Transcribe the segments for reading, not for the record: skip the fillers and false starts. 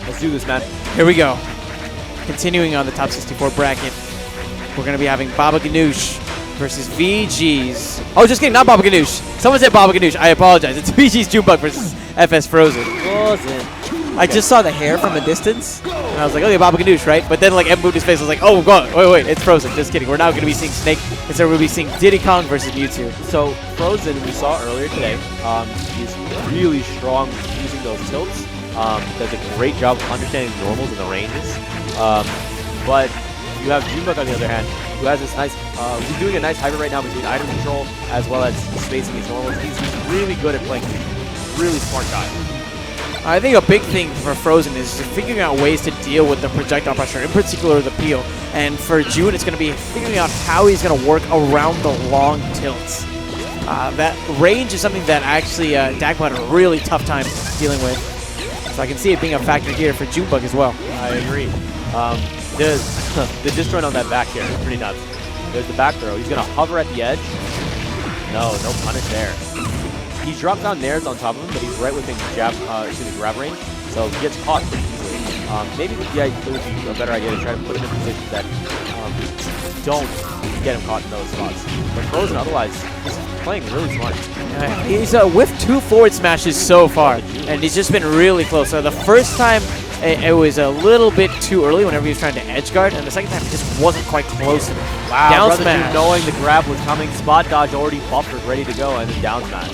Let's do this, man. Here we go. Continuing on the top 64 bracket, we're going to be having Baba Ganoush versus VG's. Oh, just kidding, not Baba Ganoush. Someone said Baba Ganoush. I apologize. It's VG's Junebug versus FS Frozen. I just saw the hair from a distance, and I was like, okay, Baba Ganoush, right? But then, like, Em moved his face. I was like, oh, God, wait, it's Frozen. Just kidding. We're now going to be seeing Snake. Instead, we'll be seeing Diddy Kong versus Mewtwo. So, Frozen, we saw earlier today, is really strong using those tilts. Does a great job of understanding the normals and the ranges. But you have Junebug, on the other hand, who has this nice, he's doing a nice hybrid right now between item control as well as spacing his normals. He's really good at playing. Really smart guy. I think a big thing for Frozen is figuring out ways to deal with the projectile pressure, in particular the peel. And for June, it's going to be figuring out how he's going to work around the long tilts. That range is something that actually Dagmar had a really tough time dealing with. So I can see it being a factor here for Junebug as well. I agree. The disjoint on that back here is pretty nuts. There's the back throw. He's going to hover at the edge. No punish there. He drops down nairs on top of him, but he's right within grab range, so he gets caught pretty easily. Maybe it would be a better idea to try to put him in positions that don't get him caught in those spots. But Frozen, otherwise, he's playing really smart. He's whiffed 2 forward smashes so far, and he's just been really close. So the first time, it was a little bit too early whenever he was trying to edge guard, and the second time, it just wasn't quite close enough. Wow, down Brother smash. June knowing the grab was coming, spot dodge already buffered, ready to go, and then down smash.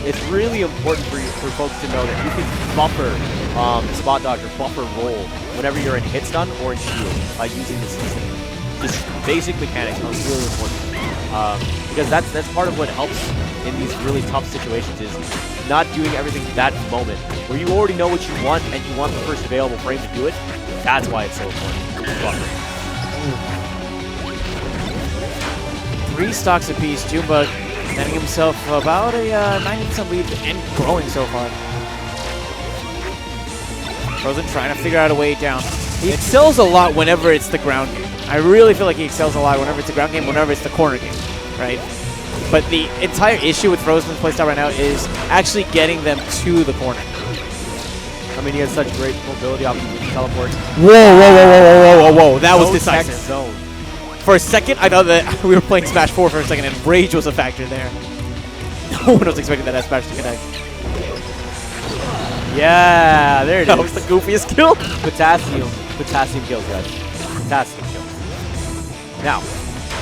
It's really important for folks to know that you can buffer spot dodge or buffer roll whenever you're in hit stun or in shield by using this system. Just basic mechanics are really important because that's part of what helps in these really tough situations is not doing everything that moment where you already know what you want and you want the first available frame to do it. That's why it's so important. Buffer. 3 stocks apiece. Junebug getting himself about a 90% lead and growing so far. Frozen trying to figure out a way down. He excels a lot whenever it's the ground game. I really feel like he excels a lot whenever it's the ground game, whenever it's the corner game, right? But the entire issue with Frozen's playstyle right now is actually getting them to the corner. I mean, he has such great mobility off the teleport. Whoa. That was decisive. Zone. For a second, I thought that we were playing Smash 4 for a second, and Rage was a factor there. No one was expecting that Smash to connect. Yeah, there it is. That was the goofiest kill. Potassium kills, guys. Potassium kills. Now,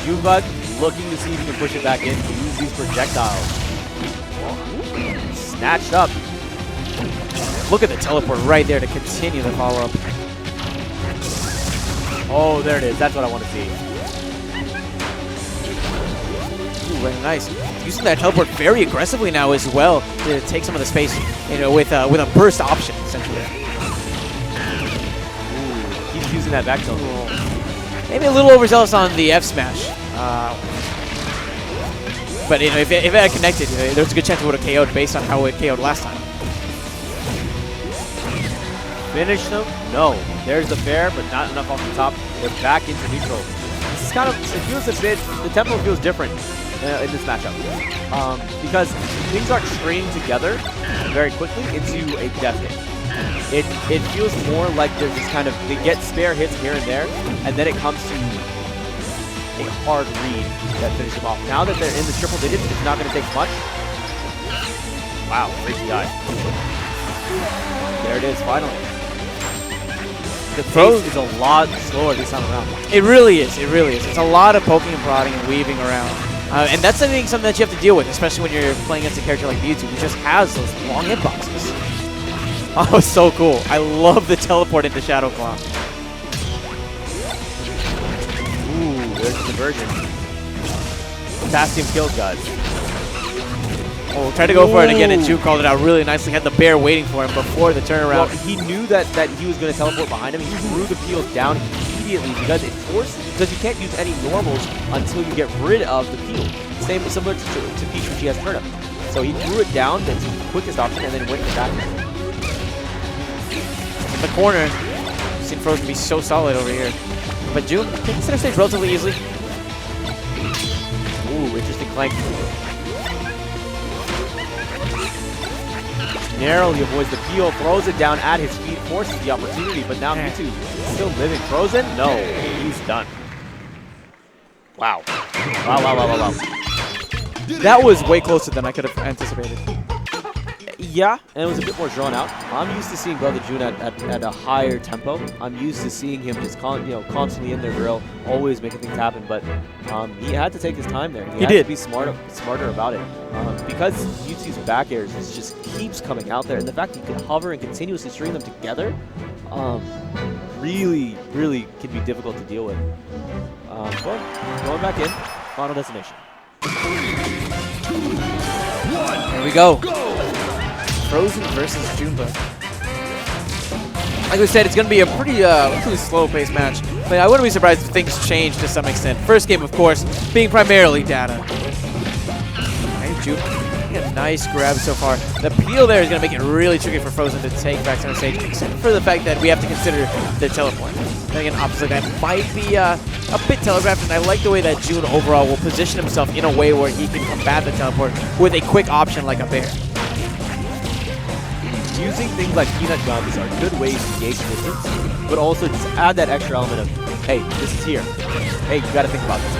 Junebug looking to see if he can push it back in to use these projectiles. Snatched up. Look at the teleport right there to continue the follow-up. Oh, there it is. That's what I want to see. Ooh, very nice. Using that teleport very aggressively now as well to take some of the space, with a burst option essentially. Ooh, keeps using that back tilt. Maybe a little overzealous on the F smash, but if it had connected, there's a good chance it would have KO'd based on how it KO'd last time. Finish them? No. There's the fair, but not enough off the top. They're back into neutral. This is kind of, it feels a bit, the tempo feels different in this matchup. Because things aren't straining together very quickly into a death hit. It feels more like there's this kind of, they get spare hits here and there, and then it comes to a hard read that finishes them off. Now that they're in the triple digits, it's not going to take much. Wow, crazy guy. There it is, finally. The pace is a lot slower this time around. It really is. It really is. It's a lot of poking and prodding and weaving around. And that's something that you have to deal with, especially when you're playing against a character like Mewtwo, who just has those long hitboxes. Oh, so cool. I love the teleport into Shadow Claw. Ooh, there's the conversion. Potassium kills, guys. Oh, tried to go for it again, and Chu called it out really nicely. Had the bear waiting for him before the turnaround. Well, he knew that he was going to teleport behind him. He threw the peels down immediately because you can't use any normals until you get rid of the peel. Similar to Peach when she has turnip. So he threw it down, that's the quickest option, and then went to back. In the corner, you've seen Frozen be so solid over here. But June takes center stage relatively easily. Ooh, interesting clank. narrowly avoids the peel, throws it down at his feet, forces the opportunity, but now Mewtwo still living. Frozen? No, he's done. Wow. Wow. That was way closer than I could have anticipated. Yeah, and it was a bit more drawn out. I'm used to seeing Brother June at a higher tempo. I'm used to seeing him just constantly in their drill, always making things happen. But he had to take his time there. He had did. to be smarter about it. Because Mewtwo's back airs just keeps coming out there, and the fact that you can hover and continuously string them together, really can be difficult to deal with. Going back in, final destination. Here we go. Frozen versus Junebug. Like we said, it's going to be a pretty slow-paced match, but I wouldn't be surprised if things change to some extent. First game, of course, being primarily data. Hey, Junebug, a nice grab so far. The peel there is going to make it really tricky for Frozen to take back center stage, except for the fact that we have to consider the teleport. Then again, opposite that might be a bit telegraphed, and I like the way that June overall will position himself in a way where he can combat the teleport with a quick option like a bear. Using things like peanut gummies are good ways to gauge distance, but also just add that extra element of, hey, this is here. Hey, you got to think about this.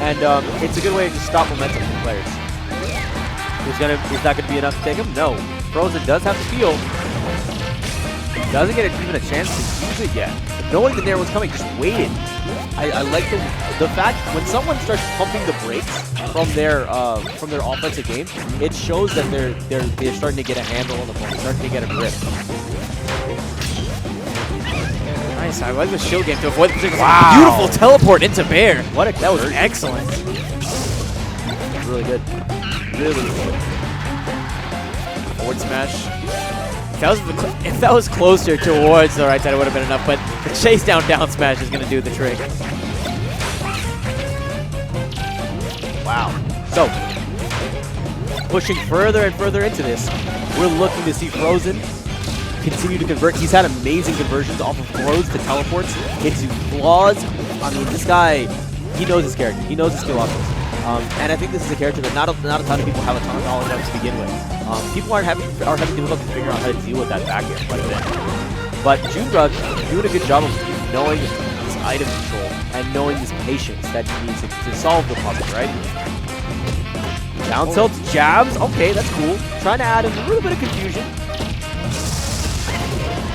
And it's a good way to just stop momentum from players. Is that going to be enough to take him? No. Frozen does have the feel. Doesn't get even a chance to use it yet. Knowing the Nair was coming, just waited. I like the fact when someone starts pumping the brakes from their offensive game, it shows that they're starting to get a handle on the ball, starting to get a grip. Nice, I like the shield game to avoid the particular. Wow. Beautiful teleport into Bear. That was excellent. Really good. Really good. Forward smash. If that was closer towards the right side, it would have been enough, but the chase down smash is going to do the trick. Wow. So, pushing further and further into this, we're looking to see Frozen continue to convert. He's had amazing conversions off of throws to teleports into flaws. I mean, this guy, he knows his character. He knows his skill options. And I think this is a character that not a ton of people have a ton of knowledge of to begin with. People are having difficulty figuring out how to deal with that back air quite a bit. But Junebug doing a good job of knowing his item control and knowing his patience that he needs to solve the puzzle, right? Down tilt jabs. Okay, that's cool. Trying to add in a little bit of confusion.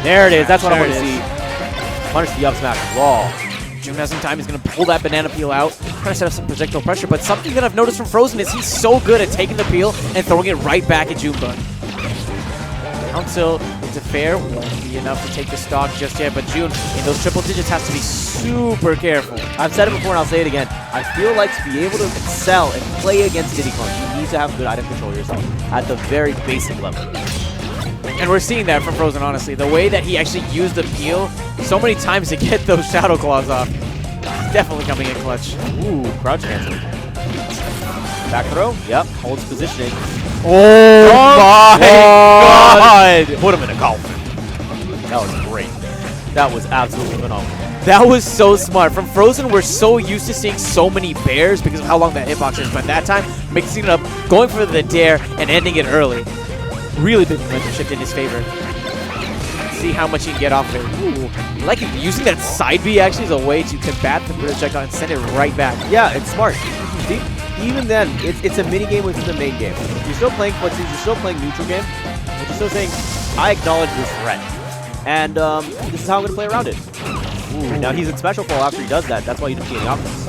There it is. That's what I want to see. Punish the up smash raw. June has some time. He's going to pull that banana peel out, trying to set up some projectile pressure. But something that I've noticed from Frozen is he's so good at taking the peel and throwing it right back at Junebug. Down tilt into fair. Won't be enough to take the stock just yet. But June, in those triple digits, has to be super careful. I've said it before and I'll say it again. I feel like to be able to excel and play against Diddy clones, you need to have good item control yourself at the very basic level. And we're seeing that from Frozen, honestly. The way that he actually used the peel so many times to get those Shadow Claws off. He's definitely coming in clutch. Ooh, crouch cancel. Back throw. Yep, holds positioning. Oh my God! Put him in a coffin. That was great. That was absolutely phenomenal. That was so smart. From Frozen, we're so used to seeing so many bears because of how long that hitbox is. But that time, mixing it up, going for the dare, and ending it early. Really big momentum shift in his favor. See how much he can get off there. Ooh, I like it. Using that side B actually is a way to combat the projectile and send it right back. Yeah, it's smart. See, even then, it's a mini game within the main game. You're still playing footsies, you're still playing neutral game, but you're still saying, I acknowledge this threat. And this is how I'm going to play around it. Ooh, now he's in special fall after he does that. That's why you don't see any options.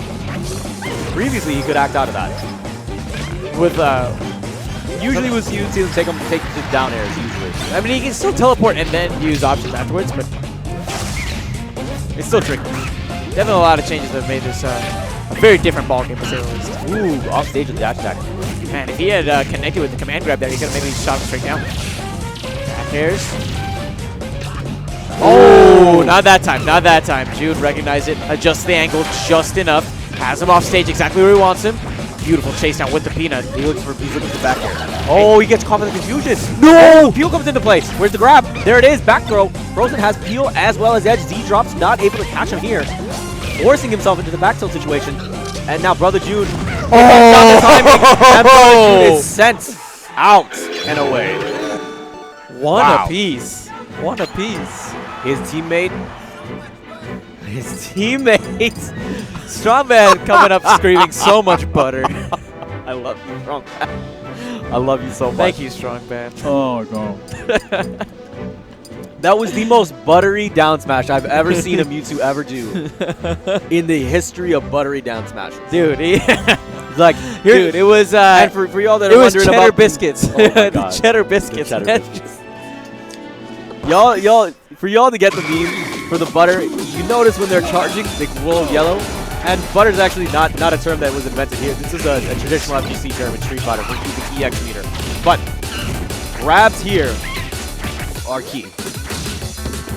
Previously, he could act out of that. With usually you'd see him take the down airs, usually. I mean, he can still teleport and then use options afterwards, but it's still tricky. Definitely a lot of changes that have made this a very different ballgame, to say the least. Ooh, off stage with the dash attack. Man, if he had connected with the command grab there, he could have maybe shot him straight down. Back airs. Oh, not that time, not that time. June recognized it, adjusts the angle just enough, has him off stage exactly where he wants him. Beautiful chase down with the peanut. He's looking for back air. Oh, he gets caught in the confusion. No! Peel comes into place. Where's the grab? There it is. Back throw. Frozen has Peel as well as Edge. Z drops, not able to catch him here. Forcing himself into the back tilt situation. And now Brother June. Oh! And Brother June is sent out and away. One Wow. apiece. One apiece. His teammate. Strongman coming up screaming so much butter. I love you, Strongman. I love you so much. Thank you, Strongman. Oh, no. That was the most buttery down smash I've ever seen a Mewtwo ever do in the history of buttery down smashes. Dude, Like, dude, it was and for y'all that it are was wondering cheddar about biscuits. Oh my The God. cheddar biscuits. The cheddar man. biscuits. For y'all to get the meme for the butter, you notice when they're charging, they glow yellow. And butter is actually not a term that was invented here. This is a traditional FGC term in Street Fighter for using EX meter. But grabs here are key.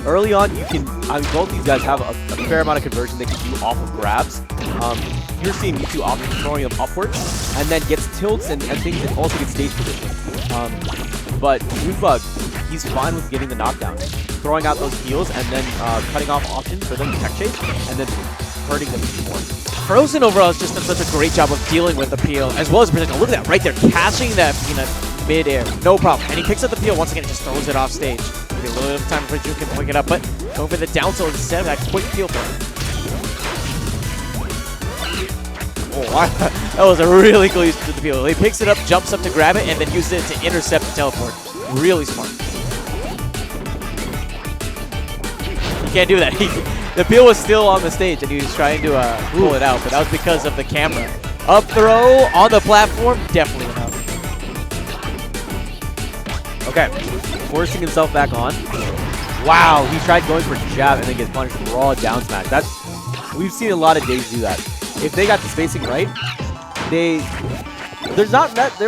Early on, you can, both these guys have a fair amount of conversion they can do off of grabs. You're seeing Mewtwo often throwing them upwards, and then gets tilts and things, and also gets stage position. But Junebug, he's fine with getting the knockdown, throwing out those heals, and then cutting off options for them to tech chase, and then hurting them even more. Frozen overall has just done such a great job of dealing with the peel, as well as projectile. Look at that right there, catching that mid-air, no problem. And he picks up the peel once again, and just throws it off stage. A little bit of time before June can pick it up, but going for the down tilt instead of that quick peel point. Oh, wow. That was a really cool use of the peel. He picks it up, jumps up to grab it, and then uses it to intercept the teleport. Really smart. You can't do that. The peel was still on the stage, and he was trying to pull it out, but that was because of the camera. Up throw on the platform, definitely enough. Okay, forcing himself back on. Wow, he tried going for jab and then gets punished raw down smash. We've seen a lot of days do that. If they got the spacing right, there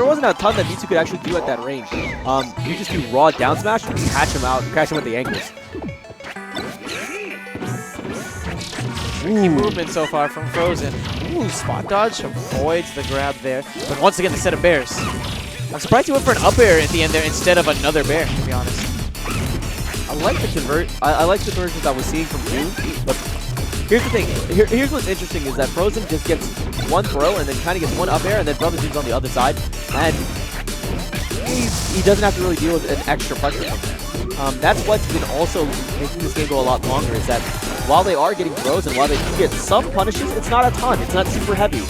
wasn't a ton that Mewtwo could actually do at that range. You just do raw down smash and catch him out, catch him with the ankles. Tricky movement so far from Frozen. Ooh, spot dodge avoids the grab there. But once again, the set of bears. I'm surprised he went for an up air at the end there instead of another bear, to be honest. I like the conversions I was seeing from June, but here's the thing. Here's what's interesting is that Frozen just gets one throw and then kind of gets one up air, and then Brother June's on the other side, and he doesn't have to really deal with an extra pressure from there. That's what's been also making this game go a lot longer, is that while they are getting throws and while they do get some punishes, it's not a ton. It's not super heavy.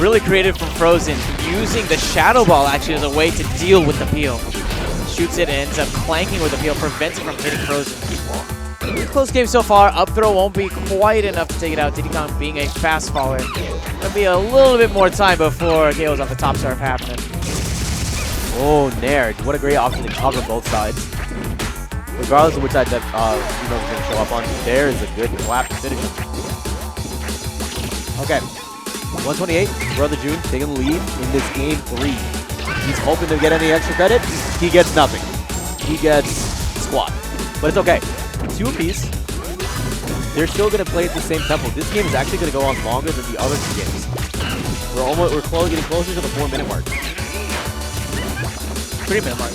Really creative from Frozen, using the Shadow Ball actually as a way to deal with the peel. Shoots it and ends up clanking with the peel, prevents it from hitting Frozen. Close game so far. Up throw won't be quite enough to take it out. Diddy Kong being a fast faller. Gonna be a little bit more time before KOs off the top start happening. Oh, Nair. What a great option to cover both sides. Regardless of which side that is going to show up on, there is a good clap to finish him. Okay. 128, Brother June taking the lead in this game 3. He's hoping to get any extra credit. He gets nothing. He gets squat. But it's okay. 2 apiece. They're still going to play at the same tempo. This game is actually going to go on longer than the other 2 games. We're getting closer to the 4-minute mark. 3-minute mark.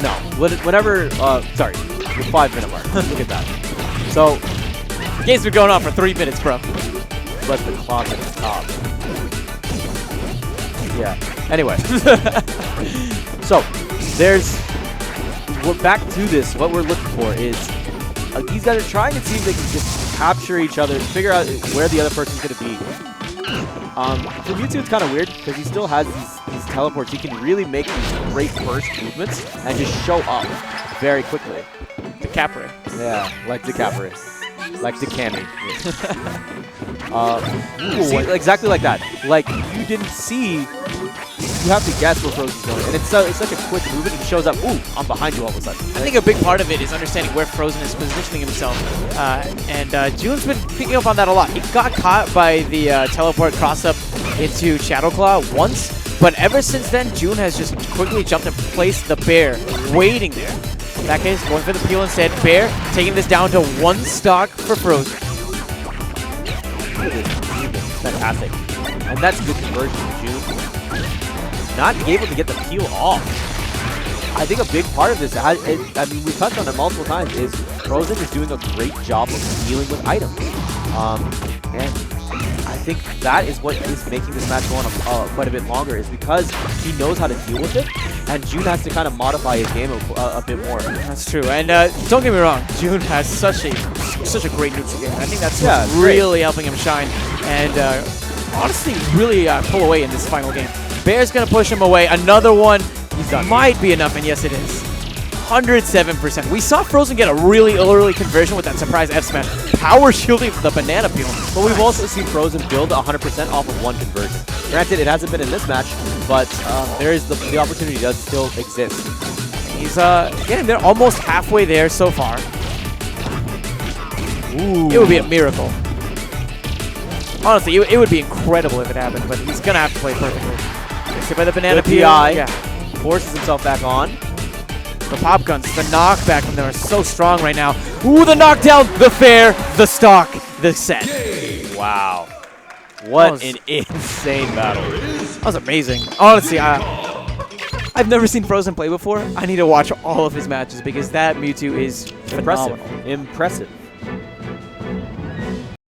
No. Whenever, sorry, the 5-minute mark. Look at that. So, The game's been going on for 3 minutes, bro. let the clock at the top. Yeah. Anyway. So, we're back to this. What we're looking for is these guys are trying to see if they can just capture each other, figure out where the other person's going to be. For Mewtwo, it's kind of weird because he still has these teleports. He can really make these great burst movements and just show up very quickly. The Capri. Yeah, like the Capri. Like the Cammy. See, exactly like that. Like, you didn't see, you have to guess where Frozen's going. And it's such a quick movement, it shows up, ooh, I'm behind you all of a sudden. I think a big part of it is understanding where Frozen is positioning himself. June's been picking up on that a lot. He got caught by the teleport cross-up into Shadow Claw once, but ever since then, June has just quickly jumped and placed the bear, waiting there. In that case, going for the peel instead. Bear taking this down to 1 stock for Frozen. Fantastic. And that's good conversion from June. Not able to get the peel off. I think a big part of this, I mean, we touched on it multiple times, is Frozen is doing a great job of dealing with items. And I think that is what is making this match go on quite a bit longer, is because he knows how to deal with it, and June has to kind of modify his game a bit more. That's true. And don't get me wrong, June has such a great neutral game. I think that's what's great. really helping him shine and honestly really pull away in this final game. Bear's going to push him away. Another one might be enough, and yes, it is. 107%. We saw Frozen get a really early conversion with that surprise F smash, power shielding the banana peel. But we've also seen Frozen build 100% off of one conversion. Granted, it hasn't been in this match, but there is the opportunity does still exist. He's getting there, almost halfway there so far. Ooh. It would be a miracle. Honestly, it would be incredible if it happened, but he's gonna have to play perfectly. Gets hit by the banana peel. PI. Yeah. Forces himself back on. The pop guns, the knockback from them are so strong right now. Ooh, the knockdown, the fair, the stock, the set. Wow. What an insane battle. That was amazing. Honestly, I've never seen Frozen play before. I need to watch all of his matches because that Mewtwo is phenomenal. Impressive.